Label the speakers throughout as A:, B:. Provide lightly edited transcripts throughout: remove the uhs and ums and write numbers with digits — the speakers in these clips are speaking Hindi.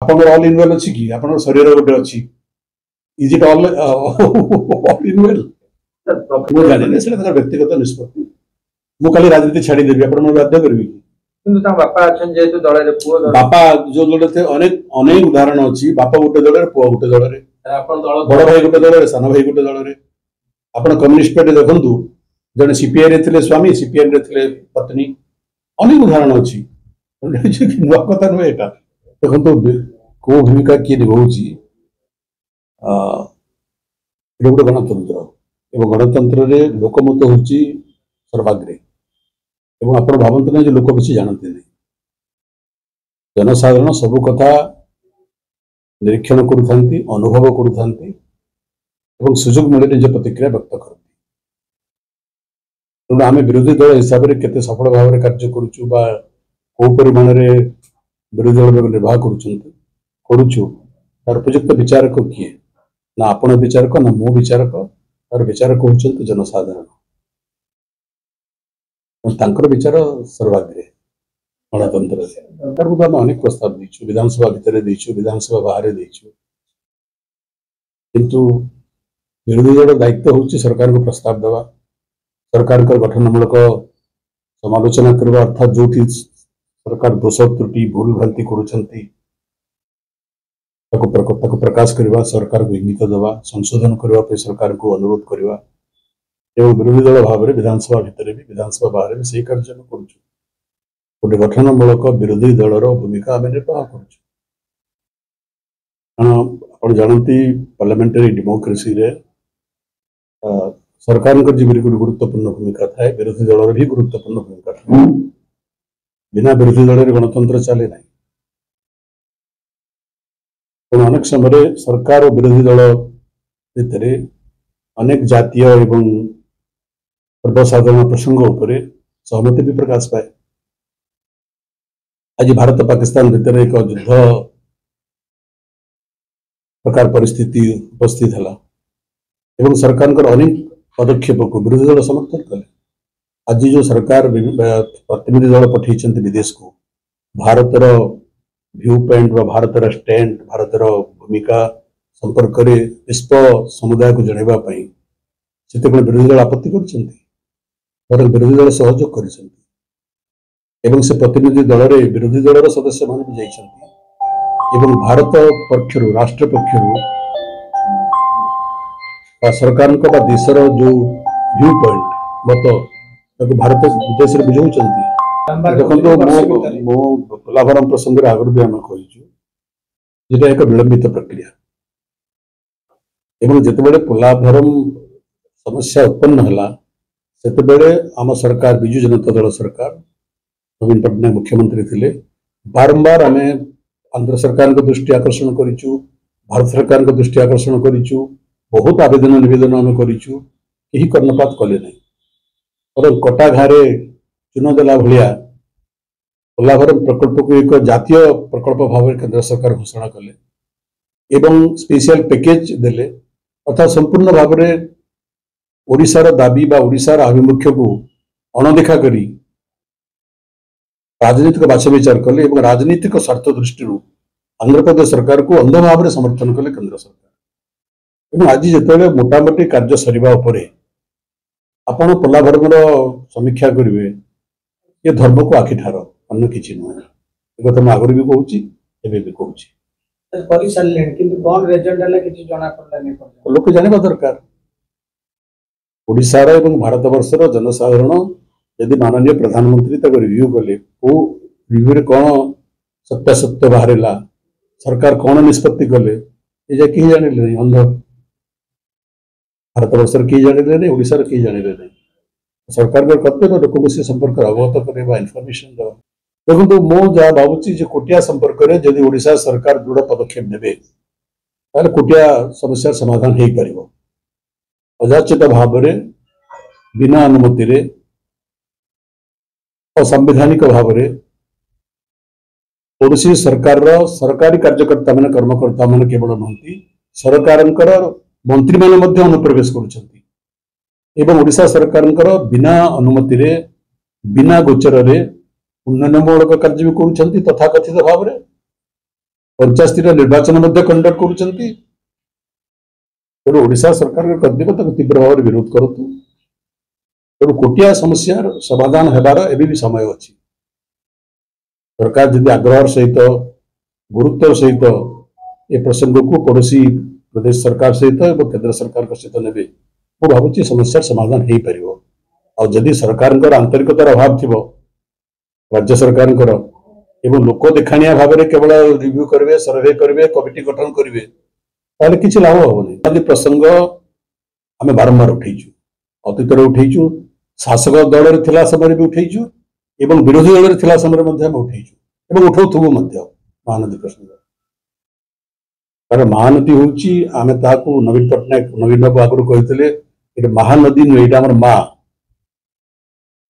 A: आपनर ऑल इन वेल अछि कि आपनर शरीर गोटे अछि is it all all in well मु जानि नै सेटा तार व्यक्तिगत निष्पत्ति मु खाली राजनीति छाड़ी देबी आपन मु बाध्य करबी
B: किंतु ता बापा अछन जेतु दळे रे पुओ दळ
A: बापा जो दळे थे अनेक अनेक उदाहरण अछि बापा गोटे दळे रे पुओ गोटे दळे रे
B: आपन दळ
A: बड़ भाई गोटे दळे रे सान भाई गोटे दळे रे आपन कम्युनिस्ट पार्टी देखंतु जने सीपीआई रे थिले स्वामी सीपीएम रे थिले पत्नी अनेक उदाहरण अछि नुआ कथा नुहे एटा देखंतु को भूमिका किए निभाउछि गोटे गणतंत्र एवं गणतंत्र रे लोकमत होउछि सर्वाग्रे एवं आपण भावंत नहीं लोक किसी जानते नहीं जनसाधारण सबु कथा निरीक्षण करुथांती अनुभव करुथांती एवं सुजोग मिले निज प्रतिक्रिया व्यक्त करती तेणु आम विरोधी दल हिसाब से केते सफल भाव में कार्य करुचु बा को परिमाण रे विरोधी दल निर्वाह करुचु तार उपयुक्त विचारक किए ना आपण विचारक ना मो विचारक तार विचारक होचंत जनसाधारण तांकर विचार सर्वाग्रे गणतंत्र सरकार को आम अनेक प्रस्ताव देचु विधानसभा भितर देचु विधानसभा बाहर देचु किंतु विरोधी दल दायित्व होची सरकार को प्रस्ताव देवा सरकार का गठनमूलक समालोचना करवा अर्थात जो सरकार दोष त्रुटि भूल भ्रांति करुछंती ताको प्रकाश करवा सरकार को इंगित देवा संशोधन करवा पे सरकार को अनुरोध करवा एवं विरोधी दल भाव में विधानसभा भितर भी विधानसभा बाहर भी सही कार्य करुचु गोटे गठनमूलक विरोधी दलर भूमिका आम निर्वाह करुचु आप जानती पार्लियामेंटारी डेमोक्रेसी रे सरकार जी गुरुत्वपूर्ण भूमिका थाए विरोधी दल भी गुरुत्वपूर्ण भूमिका था बिना विरोधी दल गणतंत्र चले ना अनेक समय सरकार और विरोधी दल भितर अनेक जातीय एवं सर्वसाधारण प्रसंग उपर सहमति भी प्रकाश पाए आज भारत पाकिस्तान भितर एक युद्ध प्रकार परिस्थिति उपस्थित है एवं सरकार अनेक पदक्षेप को विरोधी दल समर्थन कले आज जो सरकार प्रतिनिधि दल पठे विदेश को भारतर व्यू पॉइंट व भारतर स्टैंड भारतर भूमिका संपर्क में विश्व समुदाय को जनवाई से विरोधी दल आपत्ति कर विरोधी दल सहयोग कर से प्रतिनिधि दल रे विरोधी दल सदस्य मान भी जाइछन्ति भारत पक्षर राष्ट्र पक्षर सरकार देशर जो व्यू पॉइंट मत भारत उद्देश्य बुझाऊँ देखो मो पोलाभरम प्रसंग आगुरी भी आम कहीचु एक विलंबित प्रक्रिया एवं जिते पोलाभरम समस्या उत्पन्न है से आम सरकार विजु जनता दल सरकार नवीन पट्टनायक मुख्यमंत्री थे बारंबार आम आंध्र सरकार दृष्टि आकर्षण करूँ भारत सरकार दृष्टि आकर्षण करूँ बहुत आवेदन नवेदन आम करूँ कहीं कर्णपात कले ना और कटा घारे चून देला भाया पोलाभरम प्रकल्प को एक जातीय प्रकल्प भाव केंद्र सरकार घोषणा कले एवं स्पेशल पैकेज देले अर्थात संपूर्ण भाव में ओडिशार दाबी बा ओडिशार आभिमुख्य को अणदेखा करी राजनीतिक बाछ विचार कले एवं राजनीतिक स्वार्थ दृष्टि आंध्र प्रदेश सरकार को अंध भाव में समर्थन कले केंद्र सरकार आज जिते मोटामोटी कार्य सरिबा उपरे आपण पोलाभरम समीक्षा करेंगे ये धर्म को आखिठार अन्य किसी नुहे एक कथा आगुरी भी कहूँ लोक जानवा दरकार ओडिशार एवं भारत वर्षर जनसाधारण यदि माननीय प्रधानमंत्री रिव्यू कले को रिव्यू रे कौन सत्यासत्य बाहर सरकार कौन निष्पत्ति कले ये कहीं जाने नहीं अंध भारत वर्षर कहीं जाने नहीं ओडिशार कहीं जाने नहीं सरकार कर्तव्य लोक से संपर्क अवगत करवा इनफर्मेशन देवा देखो मो जहाँ भावुची कोटिया संपर्क में जदि ओडिशा सरकार दृढ़ पदक्षेप नेबे ताले कोटिया समस्या समाधान हो पार अजाचित भाव में बिना अनुमति रे असंवैधानिक भाव में ओडिशी सरकार सरकारी कार्यकर्ता मान कर्मकर्ता मान केवल नुहति सरकार मंत्री मान अनुप्रवेश कर ओडिशा सरकार बिना अनुमति रे बिना गोचर रे उन्नयनमूलक कार्य भी कर तथाकथित भाव में पंचायत निर्वाचन कंडक्ट करुँच तेणु ओडिशा सरकार कर्तव्य तीव्र भाव में विरोध करूँ तेणु कोटिया समस्या समाधान होबार एवं भी समय अच्छी सरकार जदि आग्रह सहित गुरुत्व सहित ए प्रसंग को पड़ोसी प्रदेश सरकार सहित केंद्र सरकार सहित ने मु भावुँ समस्या समाधान हो पार आदि सरकार आंतरिकतार अभाव थी राज्य सरकार एवं लोक देखाणिया भाव में केवल रिव्यू करेंगे सर्वे करेंगे कमिटी गठन करेंगे ताले किसी लाभ हेनी आदि प्रसंग आम बारंबार उठेचु अतीत उठेचु शासक दल थिला समय भी उठेचु एवं विरोधी दल थिला समय उठेचु एवं उठाउथुबु महानदी प्रसंग कारण महानदी हूँ आम ताकू नवीन पट्टनायक नवीन बाबू आगुरी कहते महानदी नुह यहाँ माँ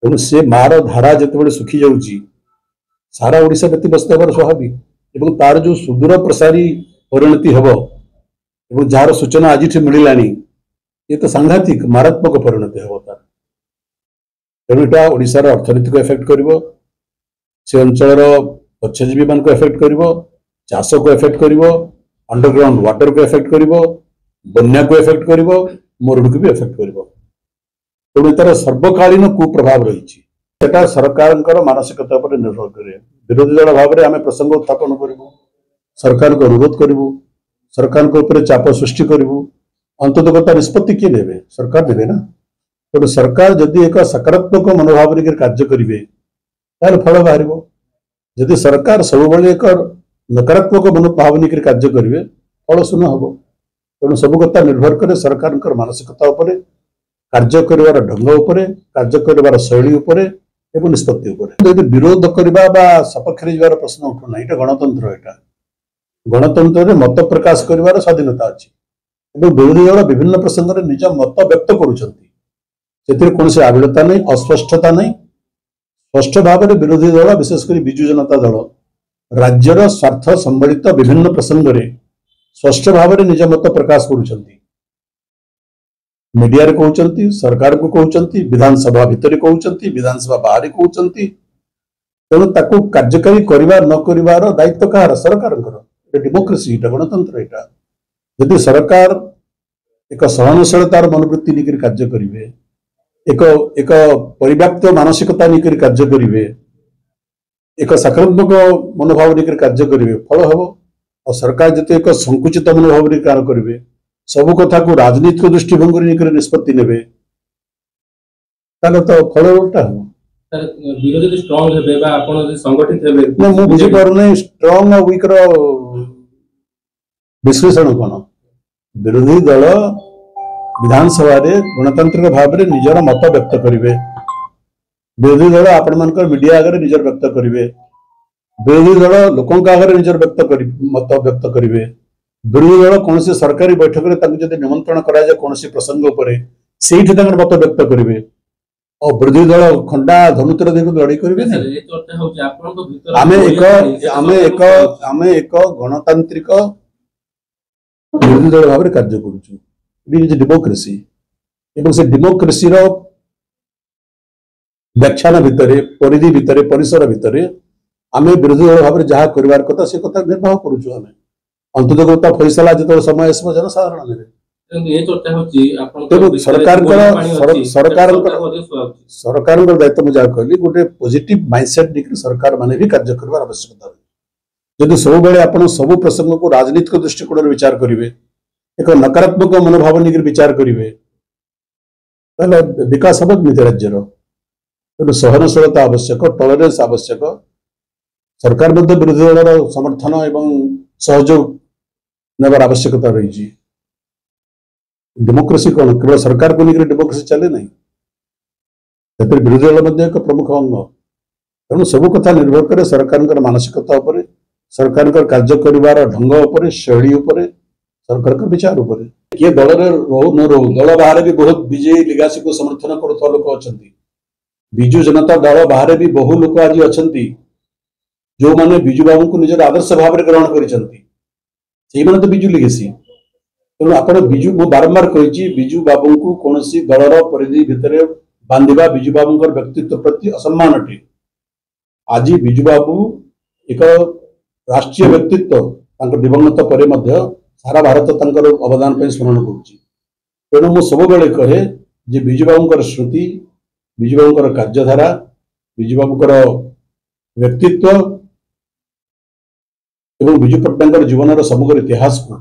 A: तेणु से मार धारा जिते सुखी जाऊँगी सारा ओडिशा व्यतिव्यस्त होबार स्वाभाविक एवं तार जो सुदूर प्रसारी परिणति हम एवं जार सूचना आज मिलला ये तो सांघातिक मारात्मक परिणति हम तार तेणु यहाँ ओडिशार अर्थनीति को एफेक्ट कर से अंचल मत्स्यजीवी मान को एफेक्ट कर चाष को एफेक्ट कर अंडरग्राउंड वाटर को एफेक्ट कर बन्या को एफेक्ट कर मरुड़ी को भी एफेक्ट कर तेणु तार सर्वकालीन कुप्रभाव रही सरकार मानसिकता पर निर्भर करे विरोधी दल भाव में आम प्रसंग उत्थापन करूँ सरकार को अनुरोध करूँ सरकार चाप सृष्टि करूँ अंततः निष्पत्ति किए ने सरकार ने ना तेणु सरकार जदि एक सकारात्मक मनोभाव कार्य करेंगे फल बाहर जदि सरकार सब एक नकारात्मक मनोभाव कार्य करेंगे फल शून्य हम तेणु सब कथा निर्भर करे सरकार मानसिकता उपर कार्य कर ढंग उपर कार्य कर शैली उपर एवं निष्पत्ति उपर विरोध करने सपक्ष प्रश्न उठुना ये गणतंत्र यहाँ गणतंत्र मत प्रकाश कर स्वाधीनता अच्छी विरोधी दल विभिन्न प्रसंग में निज मत व्यक्त कौन आविलता नहीं अस्पष्टता नहीं स्पष्ट भाव में विरोधी दल विशेषकर विजु जनता दल राज्यर स्वार्थ संबलित विभिन्न प्रसंग में स्पष्ट भाव में निज मत प्रकाश करुँच मीडिया रे कहउचंती सरकार को कहउचंती विधानसभा भितर कहउचंती विधानसभा बाहर कहउचंती तेणु ताकू कार्यकारी करिवार न करिवार दायित्व कहार सरकार डेमोक्रेसी एटा गणतंत्र एटा यदि सरकार एक सहनशीलतार मनोवृत्ति निकर कार्य करिवे एक एक परिव्याप्त मानसिकता निकर कार्य करिवे एक सकारात्मक मनोभाव निकर कार्य करिवे फल हबो और सरकार जते एक संकुचित मनोभाव निकर कार्य करिवे सब कथा को राजनीतिक दृष्टिभंगी निष्पत्ति ने तो फल उल्टा हम
B: विरोधी स्ट्रांग हेबे बा आपण जे संगठित हेबे
A: ना मु बुझी पार नै स्ट्रांग और वीक रो विश्लेषण कोन विरोधी दल विधानसभा रे गणतांत्रिक भाव रे निजर मत व्यक्त करिवे विरोधी दल आपण मानकर मीडिया आगे निजर व्यक्त करिवे विरोधी दल लोकन का आगे निजर मत व्यक्त करिवे विरोधी दल कौन सरकारी बैठक में निमंत्रण करा कौन प्रसंग से मत व्यक्त करेंगे और विरोधी दल खंडा धनुतर लड़ाई करेंगे आमे एक गणतांत्रिक विरोधी दल भाव में कार्य करुँ डेमोक्रेसी से डेमोक्रेसी व्याख्यान भितर परिधि भितर परिसर भितर आमे विरोधी दल भाव में जहाँ कर कथा से कथा निर्वाह करुँ आम अंततः फैसला जो समय आसो जनसाधारण सरकार दायित्व मुझे कहली गोटे पॉजिटिव माइंडसेट लेकर सरकार माने भी कार्य करने आवश्यकता जदि सब बेले आप सब प्रसंग को राजनीतिक दृष्टिकोण विचार करेंगे एक नकारात्मक मनोभाव लेकर विचार करेंगे विकास हम निज राज्यर तेणु सहनशीलता आवश्यक टॉलरेंस आवश्यक सरकार विरोधी दल समर्थन एवं सहयोग नेबार आवश्यकता रही डेमोक्रेसी कौन केवल सरकार को लेकर डेमोक्रेसी चले ना विरोधी दल एक प्रमुख अंग तेणु सब कथा निर्भर करे सरकार मानसिकता उपर सरकार कार्य कर ढंग उपर शैली उपर सरकार विचार उपर किए दल रो न रो दल बाहर भी बहुत विजयी लिगासी को समर्थन करुवा लोक अच्छा विजु जनता दल बाहर भी बहु लोक आज अच्छा जो माने विजु बाबू को निजर आदर्श भाव में ग्रहण कर तो विजु लिगेसी तेणु आप विजु मु बारंबार कही विजु बाबू को कौन दलर परिधि भितर बांधा विजु बाबू व्यक्तित्व प्रति असम्मान अटे आज विजु बाबू एक राष्ट्रीय व्यक्तित्व ତାଙ୍କ ଦିବଂଗତ ପରେ ମଧ୍ୟ ସାରା ଭାରତ ତାଙ୍କର ଅବଦାନ ପାଇଁ ସ୍ମରଣ କରୁଛି। ତେଣୁ ମୁଁ ସବୁବେଳେ କହେ ଯେ ବିଜୁବାବୁଙ୍କର ସ୍ମୃତି, ବିଜୁବାବୁଙ୍କର କାର୍ଯ୍ୟଧାରା, ବିଜୁବାବୁଙ୍କର ବ୍ୟକ୍ତିତ୍ୱ ଏବଂ ବିଜୁ ପଟ୍ଟନାୟକଙ୍କର ଜୀବନର ସମଗ୍ର ଇତିହାସକୁ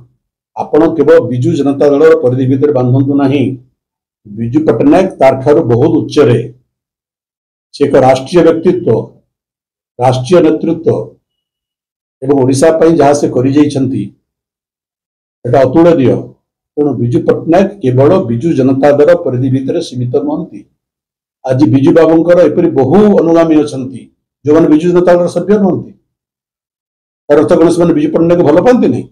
A: ଆପଣ କେବଳ ବିଜୁ ଜନତା ଦଳର ପରିଧି ଭିତରେ ବାନ୍ଧନ୍ତୁ ନାହିଁ। ବିଜୁ ପଟ୍ଟନାୟକ ତାରଠାରୁ ବହୁତ ଉଚ୍ଚରେ, ସେ ଏକ ରାଷ୍ଟ୍ରୀୟ ବ୍ୟକ୍ତିତ୍ୱ, ରାଷ୍ଟ୍ରୀୟ ନେତୃତ୍ୱ ଏବଂ ଓଡ଼ିଶା ପାଇଁ ଯାହା ସେ କରିଯାଇଛନ୍ତି ସେଟା ଅତୁଳନୀୟ। ତେଣୁ ବିଜୁ ପଟ୍ଟନାୟକ କେବଳ ବିଜୁ ଜନତା ଦଳ ପରିଧି ଭିତରେ ସୀମିତ ନୁହନ୍ତି। ଆଜି ବିଜୁ ବାବୁଙ୍କର ଏପରି ବହୁ ଅନୁଗାମୀ ଅଛନ୍ତି ଯେଉଁମାନେ ବିଜୁ ଜନତା ଦଳର ସଭ୍ୟ ନୁହନ୍ତି। ତାର ଅର୍ଥ କଣ ସେମାନେ ବିଜୁ ପଟ୍ଟନାୟକ ଭଲ ପାଆନ୍ତି ନାହିଁ?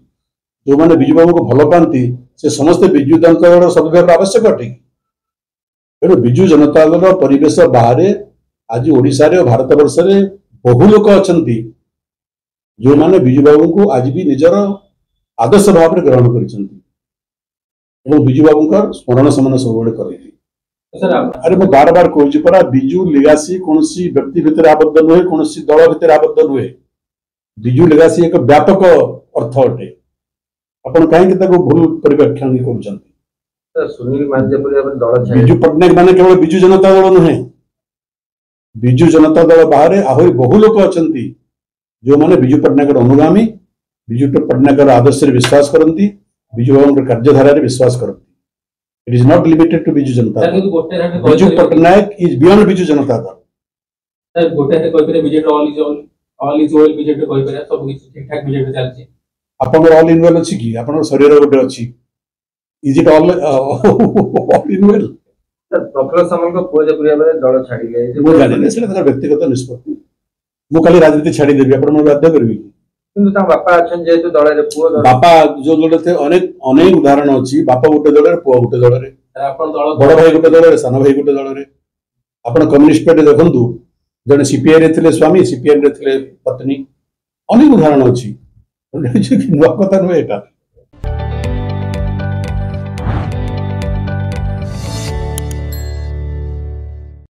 A: ଯେଉଁମାନେ ବିଜୁ ବାବୁଙ୍କୁ ଭଲ ପାଆନ୍ତି ସେ ସମସ୍ତେ ବିଜୁ ଜନତା ଦଳର ସଭ୍ୟ ହେବାର ଆବଶ୍ୟକ ଅଟେ। ତେଣୁ ବିଜୁ ଜନତା ଦଳର ପରିବେଶ ବାହାରେ ଆଜି ଓଡ଼ିଶାରେ ଓ ଭାରତବର୍ଷରେ ବହୁ ଲୋକ ଅଛନ୍ତି ଯେଉଁମାନେ ବିଜୁ ବାବୁଙ୍କୁ ଆଜି ବି ନିଜର ଆଦର୍ଶ ଭାବରେ ଗ୍ରହଣ କରିଛନ୍ତି ଏବଂ ବିଜୁ ବାବୁଙ୍କର ସ୍ମରଣ ସେମାନେ ସବୁବେଳେ କରନ୍ତି। ଆରେ ମୁଁ ବାର ବାର କହୁଛି ପରା, ବିଜୁ ଲିଗାସି କୌଣସି ବ୍ୟକ୍ତି ଭିତରେ ଆବଦ୍ଧ ନୁହେଁ, କୌଣସି ଦଳ ଭିତରେ ଆବଦ୍ଧ ନୁହେଁ। ବିଜୁ ଲିଗାସି ଏକ ବ୍ୟାପକ ଅର୍ଥ ଅଟେ। ଆପଣ କାହିଁକି ତାକୁ ଭୁଲ ପରିବ୍ୟାଖ୍ୟା କରୁଛନ୍ତି? ବିଜୁ ପଟ୍ଟନାୟକ ମାନେ କେବଳ ବିଜୁ ଜନତା ଦଳ ନୁହେଁ, ବିଜୁ ଜନତା ଦଳ ବାହାରେ ଆହୁରି ବହୁ ଲୋକ ଅଛନ୍ତି ଯେଉଁମାନେ ବିଜୁ ପଟ୍ଟନାୟକର ଅନୁଗାମୀ, ବିଜୁ ପଟ୍ଟନାୟକର ଆଦର୍ଶରେ ବିଶ୍ୱାସ କରନ୍ତି, ବିଜୁ ବାବୁଙ୍କର କାର୍ଯ୍ୟଧାରାରେ ବିଶ୍ୱାସ କରନ୍ତି। It is not limited to Biju Janata ଦଳ। ବିଜୁ ପଟ୍ଟନାୟକ is beyond ବିଜୁ ଜନତା ଦଳ। ଆପଣଙ୍କର ଅଲ୍ ଇନ୍ ୱେଲ୍ ଅଛି କି? ଆପଣଙ୍କର ଶରୀର ଗୋଟେ ଅଛି। Is it all in well?
C: Prafulla ସାମଲଙ୍କ ପୁଅ ଯେପରି ଭାବରେ ଦଳ ଛାଡ଼ିଲେ,
A: ମୁଁ ଜାଣିନି, ସେଟା ତାଙ୍କର ବ୍ୟକ୍ତିଗତ ନିଷ୍ପତ୍ତି। ମୁଁ ଖାଲି ରାଜନୀତି ଛାଡ଼ିଦେବି, ଆପଣ ମୋତେ ବାଧ୍ୟ କରିବି କି?
C: କିନ୍ତୁ ତାଙ୍କ ବାପା ଅଛନ୍ତି ଯେହେତୁ ଦଳରେ, ପୁଅ
A: ବାପା ଯୋଉ ଦଳରେ ଅନେକ ଅନେକ ଉଦାହରଣ ଅଛି। ବାପା ଗୋଟେ ଦଳରେ, ପୁଅ ଗୋଟେ ଦଳରେ, ବଡ ଭାଇ ଗୋଟେ ଦଳରେ, ସାନ ଭାଇ ଗୋଟେ ଦଳରେ। ଆପଣ କମ୍ୟୁନିଷ୍ଟ ପାର୍ଟି ଦେଖନ୍ତୁ, ଜଣେ ସିପିଆଇ ରେ ଥିଲେ ସ୍ୱାମୀ, ସିପିଆଇ ରେ ଥିଲେ ପତ୍ନୀ, ଅନେକ ଉଦାହରଣ ଅଛି। ନୂଆ କଥା ନୁହେଁ ଏଟା।